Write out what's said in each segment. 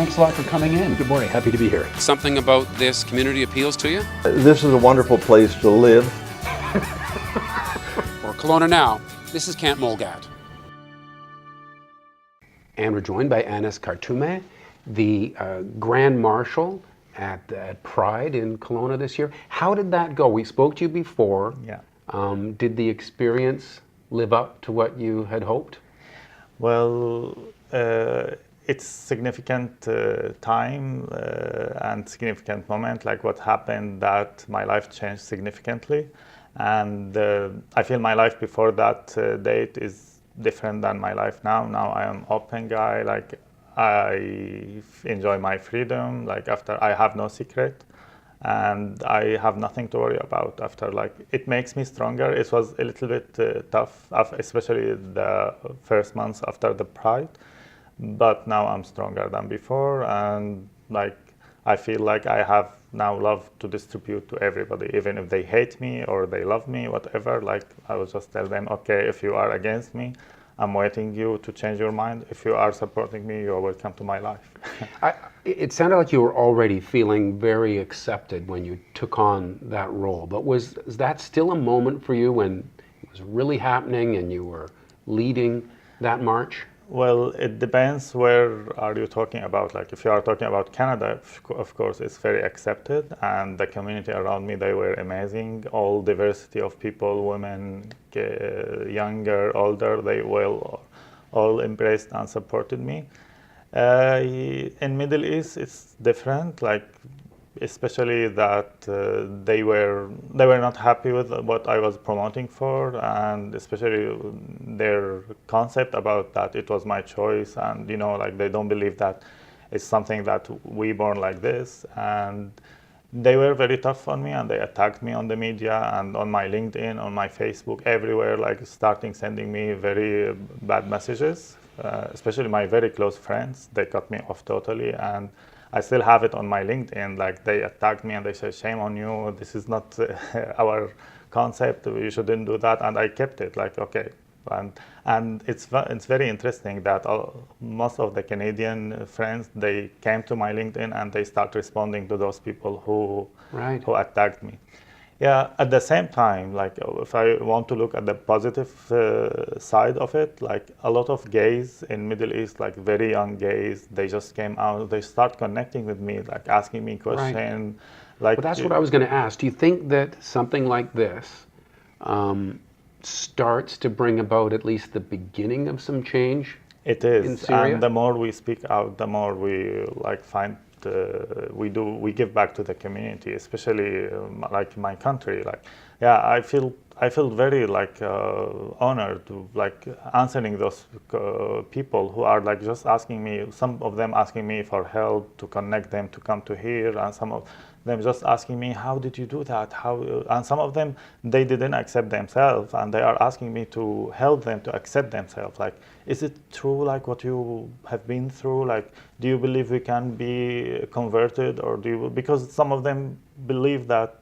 thanks a lot for coming in. Good morning. Happy to be here. Something about this community appeals to you? This is a wonderful place to live. For Kelowna Now, this is Kent Molgat. And we're joined by Qartoumeh, the Grand Marshal at Pride in Kelowna this year. How did that go? We spoke to you before. Yeah. Did the experience live up to what you had hoped? Well, it's significant time and significant moment, like what happened that my life changed significantly. And I feel my life before that date is different than my life now. Now I am open guy, like I enjoy my freedom, like after I have no secret and I have nothing to worry about after. Like it makes me stronger. It was a little bit tough, especially the first months after the Pride, but now I'm stronger than before, and like I feel like I have now love to distribute to everybody, even if they hate me or they love me, whatever. Like I will just tell them, okay, if you are against me, I'm waiting you to change your mind. If you are supporting me, you are welcome to my life. It sounded like you were already feeling very accepted when you took on that role, but was that still a moment for you when it was really happening and you were leading that march? Well, it depends where are you talking about. Like if you are talking about Canada, of course, it's very accepted, and the community around me, they were amazing. All diversity of people, women, younger, older, they all embraced and supported me. In Middle East, it's different. Like especially that they were not happy with what I was promoting for, and especially their concept about that it was my choice, and you know, like they don't believe that it's something that we born like this, and they were very tough on me, and they attacked me on the media and on my LinkedIn, on my Facebook, everywhere, like starting sending me very bad messages, especially my very close friends. They cut me off totally, and I still have it on my LinkedIn. Like they attacked me and they said, "Shame on you! This is not our concept. You shouldn't do that." And I kept it. Like okay, and it's very interesting that most of the Canadian friends, they came to my LinkedIn and they start responding to those people who attacked me. Yeah, at the same time, like if I want to look at the positive side of it, like a lot of gays in Middle East, like very young gays, they just came out, they start connecting with me, like asking me questions. Like, well, that's what I was going to ask. Do you think that something like this starts to bring about at least the beginning of some change? It is, in Syria? And the more we speak out, the more we like find we give back to the community, especially like my country. Like, yeah, I feel very like honored to like answering those people who are like just asking me. Some of them asking me for help to connect them to come to here, and some of them just asking me, how did you do that? And some of them, they didn't accept themselves, and they are asking me to help them to accept themselves. Like, is it true, like what you have been through? Like, do you believe we can be converted, or because some of them believe that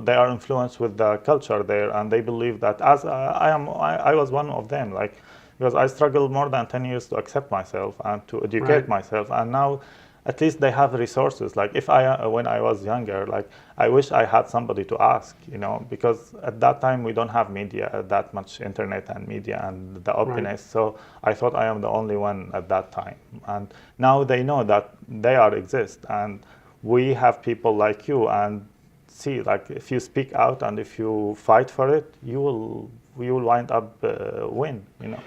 they are influenced with the culture there, and they believe that as I was one of them, like, because I struggled more than 10 years to accept myself and to educate myself, and now at least they have resources. Like when I was younger, like I wish I had somebody to ask, you know, because at that time we don't have media, that much internet and media and the openness. So I thought I am the only one at that time. And now they know that they exist, and we have people like you, and see, like if you speak out and if you fight for it, you will wind up win, you know.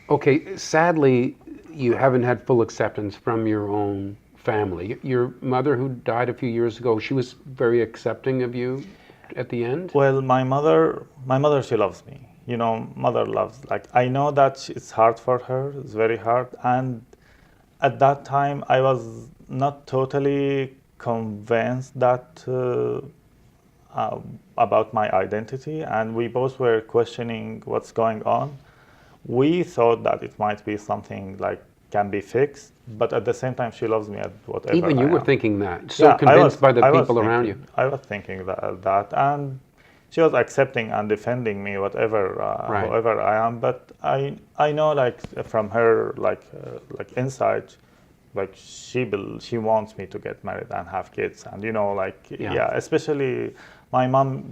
Okay, sadly, you haven't had full acceptance from your own family. Your mother, who died a few years ago, she was very accepting of you at the end? Well, my mother, she loves me. You know, mother loves, like, I know that it's hard for her, it's very hard. And at that time, I was not totally convinced that about my identity, and we both were questioning what's going on. We thought that it might be something like can be fixed, but at the same time, she loves me at whatever. Even you I were am. thinking that, so convinced by the people around you. I was thinking that, and she was accepting and defending me, whatever, whoever I am. But I know, like from her, like inside, like she wants me to get married and have kids, and Yeah. especially my mom,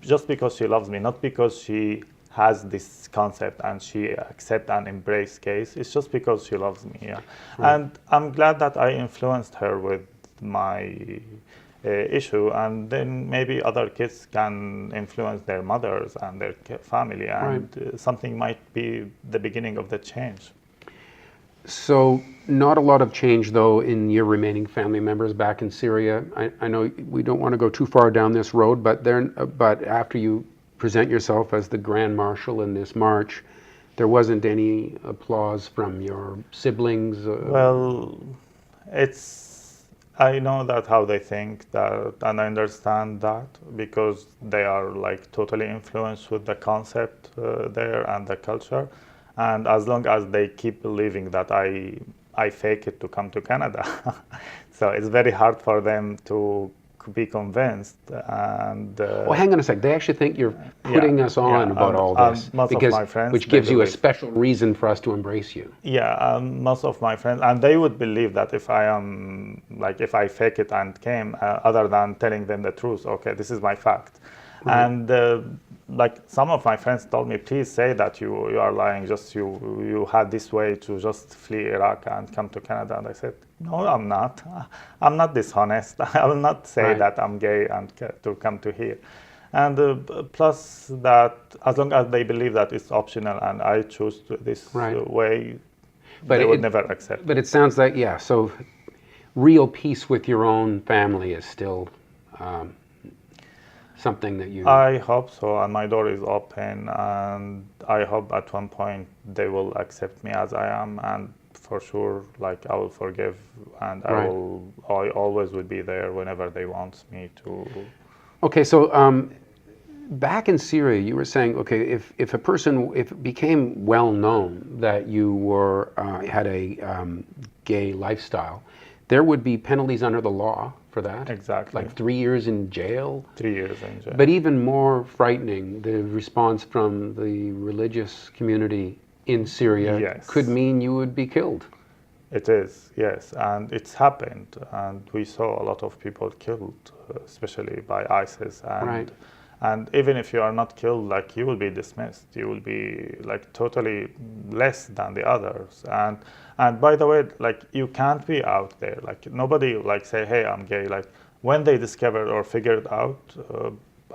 just because she loves me, not because she has this concept and she accept and embrace gays. It's just because she loves me. Yeah, Right. and I'm glad that I influenced her with my issue, and then maybe other kids can influence their mothers and their family, and something might be the beginning of the change. So, not a lot of change, though, in your remaining family members back in Syria. I know we don't want to go too far down this road, but after you present yourself as the Grand Marshal in this march, there wasn't any applause from your siblings. Well, I know that how they think that, and I understand that because they are like totally influenced with the concept there and the culture. And as long as they keep believing that I fake it to come to Canada, so it's very hard for them to be convinced. And Well, hang on a sec. They actually think you're putting us on about and, all this, most of my friends, which they gives you a believe. special reason for us to embrace you. Yeah, most of my friends, and they would believe that if if I fake it and came, other than telling them the truth, okay, this is my fact. Right. And like some of my friends told me, please say that you are lying, just you had this way to just flee Iraq and come to Canada. And I said, no, I'm not. I'm not dishonest. I will not say Right. that I'm gay and to come to here. And plus that, as long as they believe that it's optional and I choose this way, But they would never accept. But it sounds like, yeah, so real peace with your own family is still something that you... I hope so, and my door is open, and I hope at one point they will accept me as I am, and for sure, like I will forgive, and I always will be there whenever they want me to. Okay, so back in Syria, you were saying, okay, if it became well known that you had a gay lifestyle, there would be penalties under the law for that. Exactly. Like 3 years in jail. 3 years in jail. But even more frightening, the response from the religious community in Syria could mean you would be killed. It is, yes, and it's happened, and we saw a lot of people killed, especially by ISIS, and even if you are not killed, like you will be dismissed, you will be like totally less than the others, and by the way, like you can't be out there, like nobody like say, hey, I'm gay, like when they discover or figure it out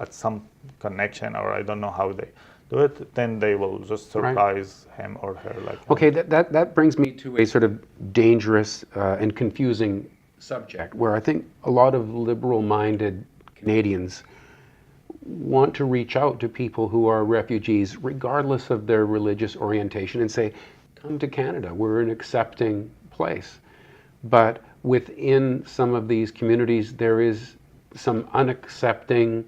at some connection, or I don't know how they do it, then they will just surprise him or her. Like okay, that brings me to a sort of dangerous and confusing subject where I think a lot of liberal-minded Canadians want to reach out to people who are refugees, regardless of their religious orientation, and say, come to Canada, we're an accepting place. But within some of these communities, there is some unaccepting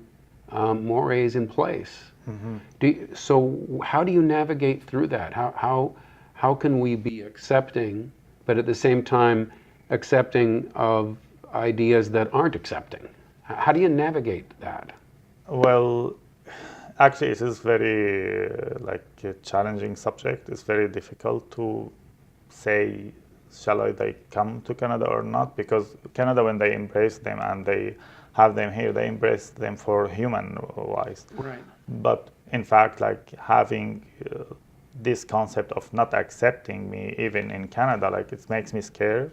mores in place. Mm-hmm. So how do you navigate through that? How can we be accepting, but at the same time accepting of ideas that aren't accepting? How do you navigate that? Well, actually, it is very like a challenging subject. It's very difficult to say, shall they come to Canada or not? Because Canada, when they embrace them and they have them here, they embrace them for human-wise. Right. But in fact, like having this concept of not accepting me even in Canada, like it makes me scared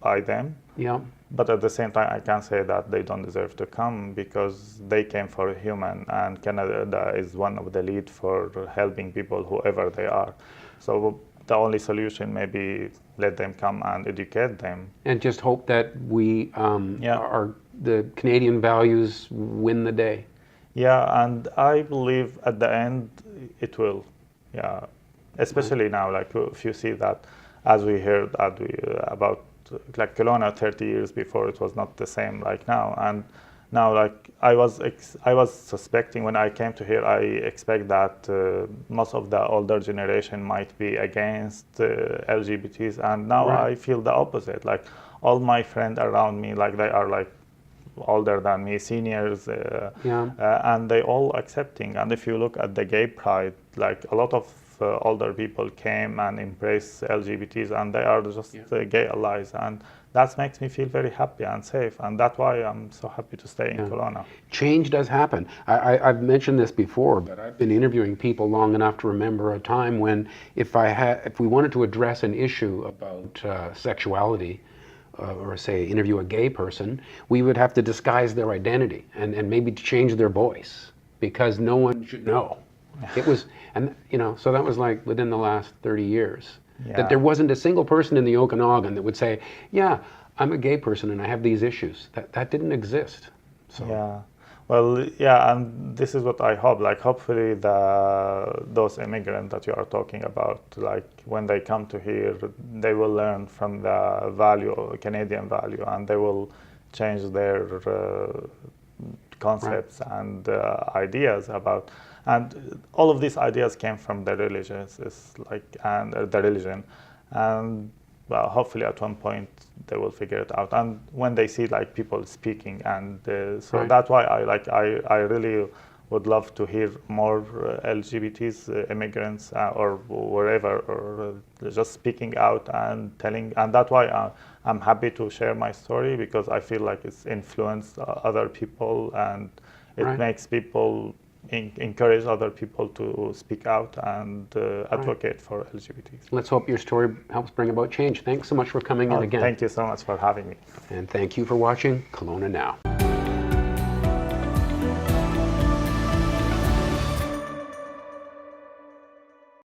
by them. Yeah. But at the same time, I can't say that they don't deserve to come because they came for a human, and Canada is one of the lead for helping people, whoever they are. So the only solution may be let them come and educate them. And just hope that the Canadian values win the day. Yeah, and I believe at the end it will. Yeah, especially now, like if you see that, as we heard about like Kelowna 30 years before, it was not the same like now, and now like I was suspecting when I came to here, I expect that most of the older generation might be against LGBTs, and now I feel the opposite. Like all my friends around me, like they are like older than me, seniors, and they all accepting. And if you look at the gay pride, like a lot of older people came and embraced LGBTs, and they are just gay allies, and that makes me feel very happy and safe, and that's why I'm so happy to stay in Kelowna. Change does happen. I've mentioned this before, but I've been interviewing people long enough to remember a time when if we wanted to address an issue about sexuality, or say interview a gay person, we would have to disguise their identity and maybe change their voice because no one should know. It was, and so that was like within the last 30 years. That there wasn't a single person in the Okanagan that would say, yeah, I'm a gay person and I have these issues. That didn't exist. So. Yeah. Well, yeah, and this is what I hope. Like, hopefully, those immigrants that you are talking about, like when they come to here, they will learn from the Canadian value, and they will change their concepts and ideas about. And all of these ideas came from the religions, the religion, and well, hopefully at one point they will figure it out. And when they see like people speaking, and so that's why I really would love to hear more LGBTs, immigrants, or wherever, or just speaking out and telling. And that's why I'm happy to share my story, because I feel like it's influenced other people, and it makes people encourage other people to speak out and advocate for LGBTs. Let's hope your story helps bring about change. Thanks so much for coming in again. Thank you so much for having me. And thank you for watching Kelowna Now.